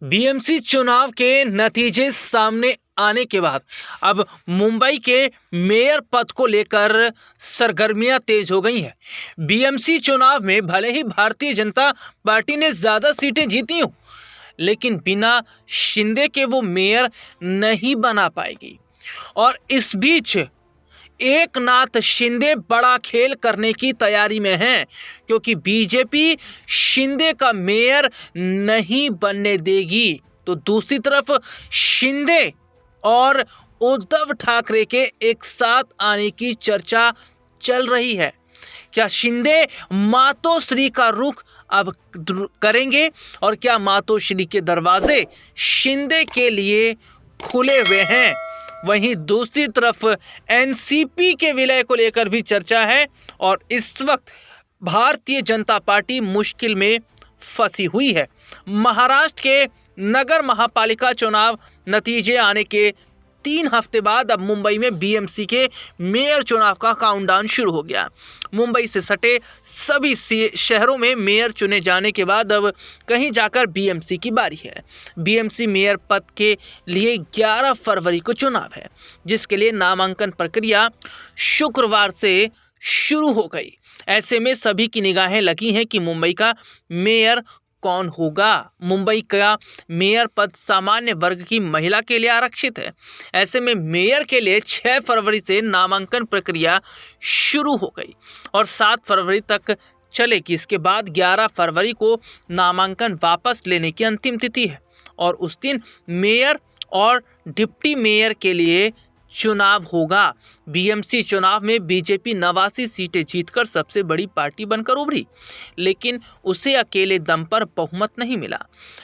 BMC चुनाव के नतीजे सामने आने के बाद अब मुंबई के मेयर पद को लेकर सरगर्मियां तेज हो गई हैं। बीएमसी चुनाव में भले ही भारतीय जनता पार्टी ने ज्यादा सीटें जीती हों, लेकिन बिना शिंदे के वो मेयर नहीं बना पाएगी। और इस बीच एकनाथ शिंदे बड़ा खेल करने की तैयारी में हैं, क्योंकि बीजेपी शिंदे का मेयर नहीं बनने देगी। तो दूसरी तरफ शिंदे और उद्धव ठाकरे के एक साथ आने की चर्चा चल रही है। क्या शिंदे मातोश्री का रुख अब करेंगे और क्या मातोश्री के दरवाजे शिंदे के लिए खुले हुए हैं? वहीं दूसरी तरफ एनसीपी के विलय को लेकर भी चर्चा है और इस वक्त भारतीय जनता पार्टी मुश्किल में फंसी हुई है। महाराष्ट्र के नगर महापालिका चुनाव नतीजे आने के 3 हफ्ते बाद अब मुंबई में बीएमसी के मेयर चुनाव का काउंटडाउन शुरू हो गया। मुंबई से सटे सभी शहरों में मेयर चुने जाने के बाद अब कहीं जाकर बीएमसी की बारी है। बीएमसी मेयर पद के लिए 11 फरवरी को चुनाव है, जिसके लिए नामांकन प्रक्रिया शुक्रवार से शुरू हो गई। ऐसे में सभी की निगाहें लगी हैं कि मुंबई का मेयर कौन होगा। मुंबई का मेयर पद सामान्य वर्ग की महिला के लिए आरक्षित है। ऐसे में मेयर के लिए 6 फरवरी से नामांकन प्रक्रिया शुरू हो गई और 7 फरवरी तक चलेगी। इसके बाद 11 फरवरी को नामांकन वापस लेने की अंतिम तिथि है और उस दिन मेयर और डिप्टी मेयर के लिए चुनाव होगा। बीएमसी चुनाव में बीजेपी 89 सीटें जीतकर सबसे बड़ी पार्टी बनकर उभरी, लेकिन उसे अकेले दम पर बहुमत नहीं मिला।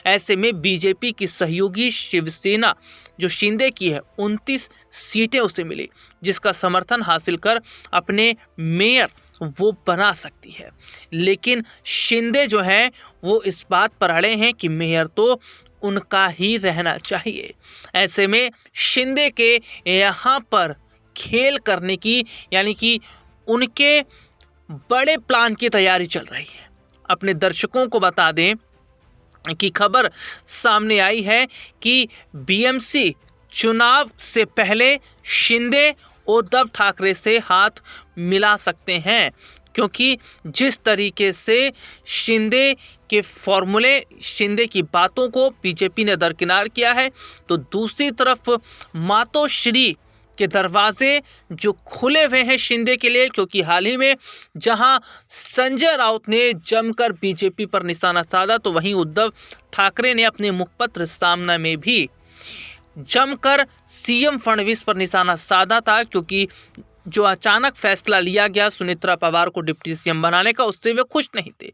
ऐसे में बीजेपी की सहयोगी शिवसेना जो शिंदे की है 29 सीटें उसे मिली, जिसका समर्थन हासिल कर अपने मेयर वो बना सकती है। लेकिन शिंदे जो है वो इस बात पर अड़े हैं कि मेयर तो उनका ही रहना चाहिए। ऐसे में शिंदे के यहाँ पर खेल करने की यानी कि उनके बड़े प्लान की तैयारी चल रही है। अपने दर्शकों को बता दें कि खबर सामने आई है कि बीएमसी चुनाव से पहले शिंदे उद्धव ठाकरे से हाथ मिला सकते हैं, क्योंकि जिस तरीके से शिंदे के फॉर्मूले, शिंदे की बातों को बीजेपी ने दरकिनार किया है, तो दूसरी तरफ मातोश्री के दरवाजे जो खुले हुए हैं शिंदे के लिए, क्योंकि हाल ही में जहां संजय राउत ने जमकर बीजेपी पर निशाना साधा, तो वहीं उद्धव ठाकरे ने अपने मुखपत्र सामना में भी जमकर सीएम फडणवीस पर निशाना साधा था, क्योंकि जो अचानक फैसला लिया गया सुनेत्रा पवार को डिप्टी सीएम बनाने का, उससे वे खुश नहीं थे।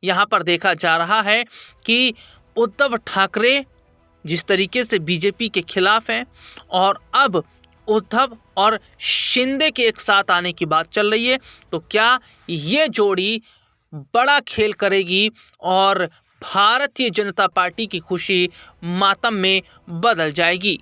यहाँ पर देखा जा रहा है कि उद्धव ठाकरे जिस तरीके से बीजेपी के खिलाफ हैं और अब उद्धव और शिंदे के एक साथ आने की बात चल रही है, तो क्या ये जोड़ी बड़ा खेल करेगी और भारतीय जनता पार्टी की खुशी मातम में बदल जाएगी?